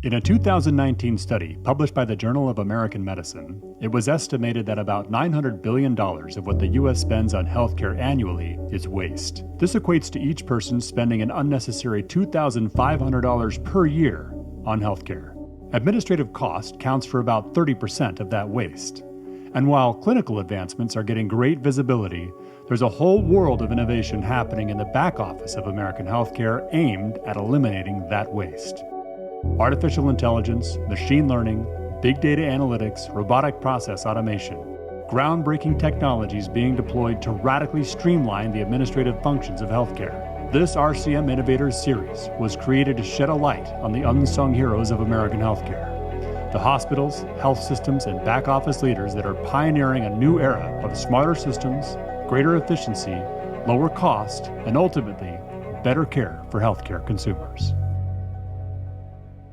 In a 2019 study published by the Journal of American Medicine, it was estimated that about $900 billion of what the U.S. spends on healthcare annually is waste. This equates to each person spending an unnecessary $2,500 per year on healthcare. Administrative cost counts for about 30% of that waste. And while clinical advancements are getting great visibility, there's a whole world of innovation happening in the back office of American healthcare aimed at eliminating that waste. Artificial intelligence, machine learning, big data analytics, robotic process automation. Groundbreaking technologies being deployed to radically streamline the administrative functions of healthcare. This RCM Innovators series was created to shed a light on the unsung heroes of American healthcare. The hospitals, health systems, and back office leaders that are pioneering a new era of smarter systems, greater efficiency, lower cost, and ultimately, better care for healthcare consumers.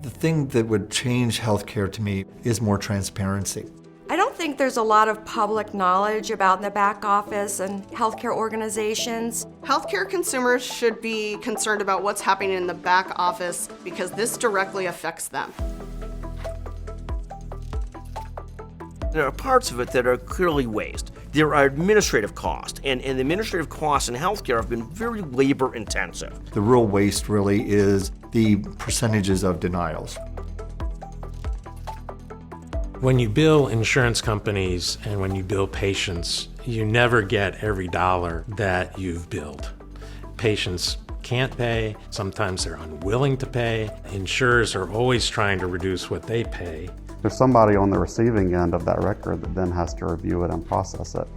The thing that would change healthcare to me is more transparency. I don't think there's a lot of public knowledge about the back office and healthcare organizations. Healthcare consumers should be concerned about what's happening in the back office because this directly affects them. There are parts of it that are clearly waste. There are administrative costs, and the administrative costs in healthcare have been very labor intensive. The real waste really is the percentages of denials. When you bill insurance companies and when you bill patients, you never get every dollar that you've billed. Patients can't pay, sometimes they're unwilling to pay. Insurers are always trying to reduce what they pay. There's somebody on the receiving end of that record that then has to review it and process it.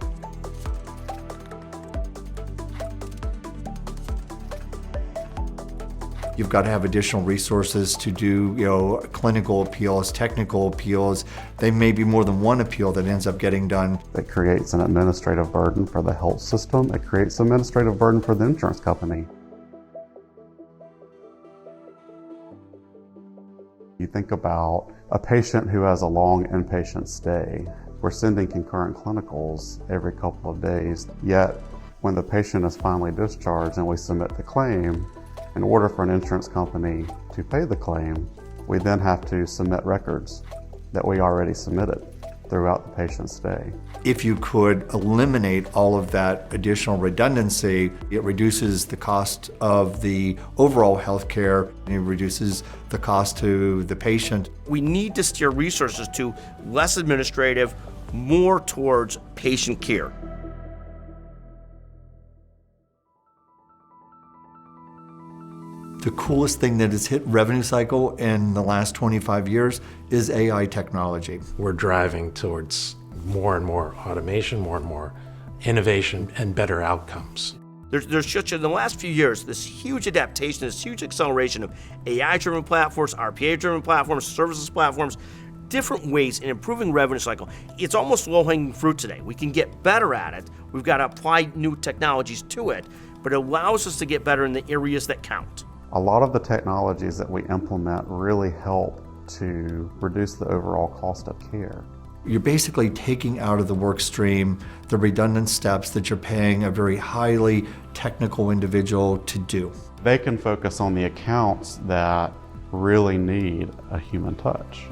You've got to have additional resources to do, clinical appeals, technical appeals. There may be more than one appeal that ends up getting done. It creates an administrative burden for the health system. It creates an administrative burden for the insurance company. You think about a patient who has a long inpatient stay. We're sending concurrent clinicals every couple of days, yet when the patient is finally discharged and we submit the claim, in order for an insurance company to pay the claim, we then have to submit records that we already submitted throughout the patient's stay. If you could eliminate all of that additional redundancy, it reduces the cost of the overall healthcare, and it reduces the cost to the patient. We need to steer resources to less administrative, more towards patient care. The coolest thing that has hit revenue cycle in the last 25 years is AI technology. We're driving towards more and more automation, more and more innovation, and better outcomes. There's just, in the last few years, this huge adaptation, this huge acceleration of AI-driven platforms, RPA-driven platforms, services platforms, different ways in improving revenue cycle. It's almost low-hanging fruit today. We can get better at it. We've got to apply new technologies to it, but it allows us to get better in the areas that count. A lot of the technologies that we implement really help to reduce the overall cost of care. You're basically taking out of the work stream the redundant steps that you're paying a very highly technical individual to do. They can focus on the accounts that really need a human touch.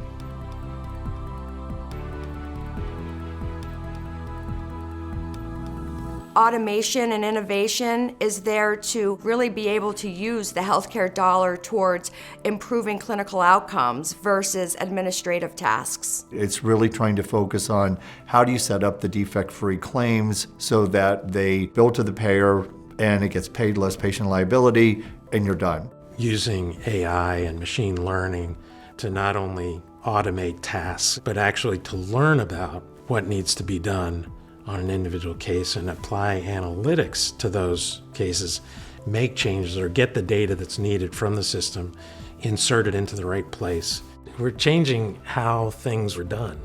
Automation and innovation is there to really be able to use the healthcare dollar towards improving clinical outcomes versus administrative tasks. It's really trying to focus on how do you set up the defect-free claims so that they bill to the payer and it gets paid less patient liability and you're done. Using AI and machine learning to not only automate tasks, but actually to learn about what needs to be done on an individual case and apply analytics to those cases, make changes or get the data that's needed from the system, insert it into the right place. We're changing how things are done.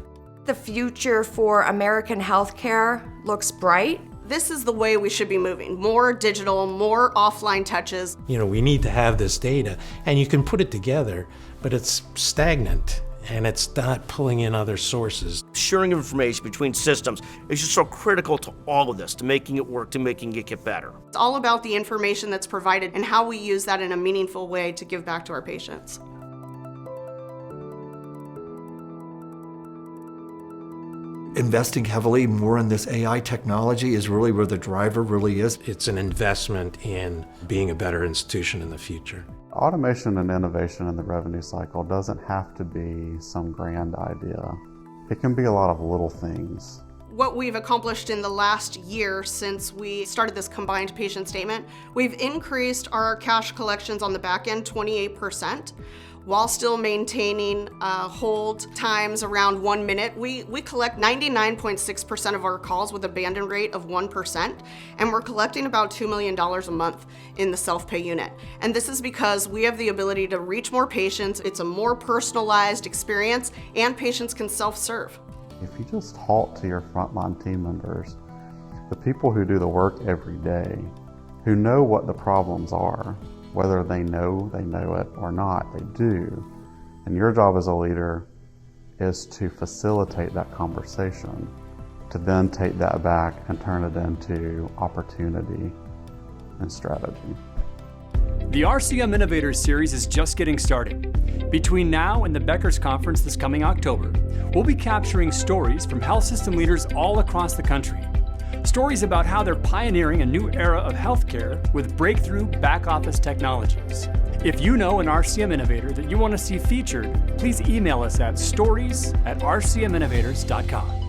The future for American healthcare looks bright. This is the way we should be moving. More digital, more offline touches. We need to have this data, and you can put it together, but it's stagnant. And it's not pulling in other sources. Sharing information between systems is just so critical to all of this, to making it work, to making it get better. It's all about the information that's provided and how we use that in a meaningful way to give back to our patients. investing heavily more in this AI technology is really where the driver really is. It's an investment in being a better institution in the future. Automation and innovation in the revenue cycle doesn't have to be some grand idea. It can be a lot of little things. What we've accomplished in the last year since we started this combined patient statement, we've increased our cash collections on the back end 28%, while still maintaining hold times around 1 minute. We collect 99.6% of our calls with abandon rate of 1%, and we're collecting about $2 million a month in the self-pay unit. And this is because we have the ability to reach more patients, it's a more personalized experience, and patients can self-serve. If you just talk to your frontline team members, the people who do the work every day, who know what the problems are, whether they know it or not, they do. And your job as a leader is to facilitate that conversation, to then take that back and turn it into opportunity and strategy. The RCM Innovators series is just getting started. Between now and the Becker's Conference this coming October, we'll be capturing stories from health system leaders all across the country. Stories about how they're pioneering a new era of healthcare with breakthrough back-office technologies. If you know an RCM innovator that you want to see featured, please email us at stories@rcminnovators.com.